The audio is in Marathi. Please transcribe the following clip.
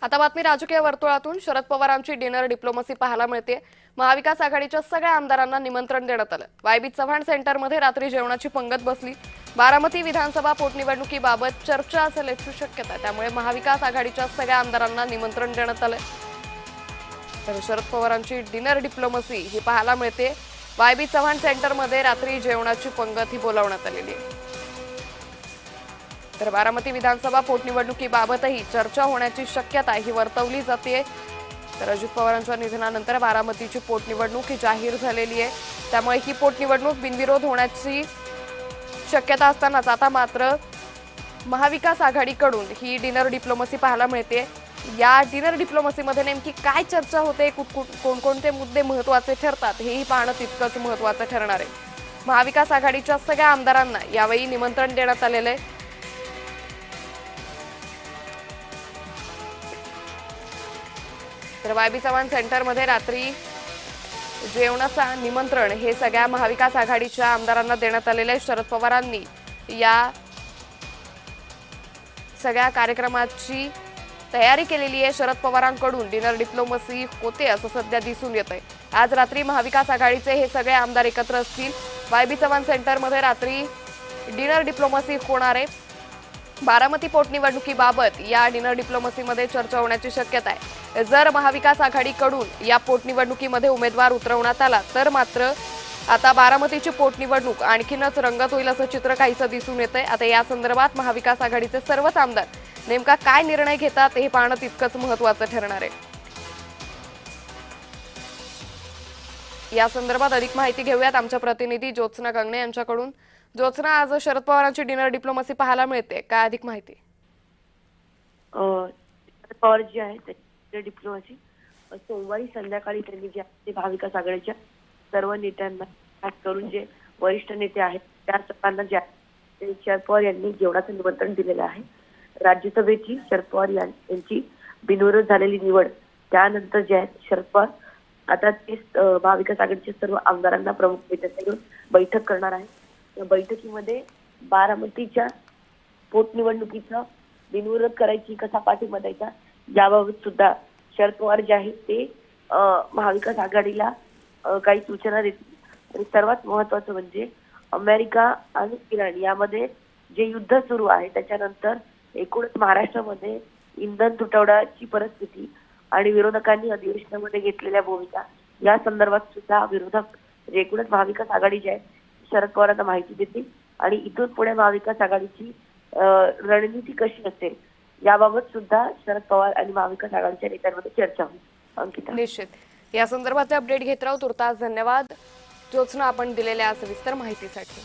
आता बातमी राजकीय वर्तुळातून शरद पवारांची डिनर डिप्लोमसी पाहायला मिळते। महाविकास आघाडीच्या सगळ्या आमदारांना निमंत्रण देण्यात आलं। वायबी चव्हाण सेंटरमध्ये रात्री जेवणाची पंगत बसली। बारामती विधानसभा पोटनिवडणुकीबाबत चर्चा असेल याची शक्यता आहे, त्यामुळे महाविकास आघाडीच्या सगळ्या आमदारांना निमंत्रण देण्यात आलं। तर शरद पवारांची डिनर डिप्लोमसी ही पाहायला मिळते। वायबी चव्हाण सेंटरमध्ये रात्री जेवणाची पंगत ही बोलावण्यात आलेली आहे। तर बारामती विधानसभा पोटनिवडणुकीबाबतही चर्चा होण्याची शक्यता ही वर्तवली जाते। तर अजित पवारांच्या निधनानंतर बारामतीची पोटनिवडणूक ही जाहीर झालेली आहे, त्यामुळे ही पोटनिवडणूक बिनविरोध होण्याची शक्यता असतानाच आता मात्र महाविकास आघाडीकडून ही डिनर डिप्लोमसी पाहायला मिळते। या डिनर डिप्लोमसीमध्ये नेमकी काय चर्चा होते, कोणकोणते मुद्दे महत्त्वाचे ठरतात हेही पाहणं तितकंच महत्त्वाचं ठरणार आहे। महाविकास आघाडीच्या सगळ्या आमदारांना यावेळी निमंत्रण देण्यात आलेलं आहे। तर वायबी चव्हाण सेंटरमध्ये रात्री जेवणाचा निमंत्रण हे सगळ्या महाविकास आघाडीच्या आमदारांना देण्यात आलेले आहे। शरद पवारांनी या सगळ्या कार्यक्रमाची तयारी केलेली आहे। शरद पवारांकडून डिनर डिप्लोमसी होते असं सध्या दिसून येत आहे। आज रात्री महाविकास आघाडीचे हे सगळे आमदार एकत्र असतील। वायबी चव्हाण सेंटरमध्ये रात्री डिनर डिप्लोमसी होणार आहे। बारामती पोटनिवडणुकीबाबत या डिनर डिप्लोमसीमध्ये चर्चा होण्याची शक्यता आहे। जर महाविकास आघाडीकडून या पोटनिवडणुकीमध्ये उमेदवार उतरवण्यात आला तर मात्र आता बारामतीची पोटनिवडणूक आणखीनच रंगत होईल असं चित्र काहीसं दिसून येतंय। आता या संदर्भात महाविकास आघाडीचे सर्वच आमदार नेमका काय निर्णय घेतात हे पाहणं तितकंच महत्त्वाचं ठरणार आहे। या संदर्भात अधिक माहिती घेऊयात आमच्या प्रतिनिधी ज्योत्स्ना गंगणे यांच्याकडून। ज्योत्स्ना, आज शरद पवारांची डिनर डिप्लोमसी पाहायला मिळते, काय अधिक माहिती? शरद पवार जी आहे त्याची डिप्लोमसी सोमवारी संध्याकाळी त्यांनी जे आहे महाविकास आघाडीच्या सर्व नेत्यांना, खास करून जे वरिष्ठ नेते आहेत त्या सर्वांना जे आहे शरद पवार यांनी जेवणाचं निमंत्रण दिलेलं आहे। राज्यसभेची शरद पवार यांची बिनविरोध झालेली निवड त्यानंतर जे आहे शरद पवार आता ते महाविकास आघाडीच्या सर्व आमदारांना प्रमुख नेत्यांना घेऊन बैठक करणार आहे। या बैठकीमध्ये बारामतीच्या पोटनिवडणुकीचा बिनविरोध करायची कसा पाठिंबा द्यायचा याबाबत सुद्धा शरद पवार जे आहे ते महाविकास आघाडीला काही सूचना देतील। आणि सर्वात महत्त्वाचं म्हणजे अमेरिका आणि इराण यामध्ये जे युद्ध सुरू आहे त्याच्यानंतर एकूणच महाराष्ट्रामध्ये इंधन तुटवड्याची परिस्थिती आणि विरोधकांनी अधिवेशनामध्ये घेतलेल्या भूमिका या संदर्भात सुद्धा विरोधक एकूणच महाविकास आघाडी जे आहे शरद पवारांना माहिती देतील आणि इथून पुढे महाविकास आघाडीची रणनीती कशी असेल याबाबत सुद्धा शरद पवार आणि महाविकास आघाडीच्या नेत्यांमध्ये चर्चा होईल। अंकिता, निश्चित या संदर्भातले अपडेट घेत राहू। तुर्तास धन्यवाद ज्योत्स्ना, आपण दिलेल्या सविस्तर माहितीसाठी।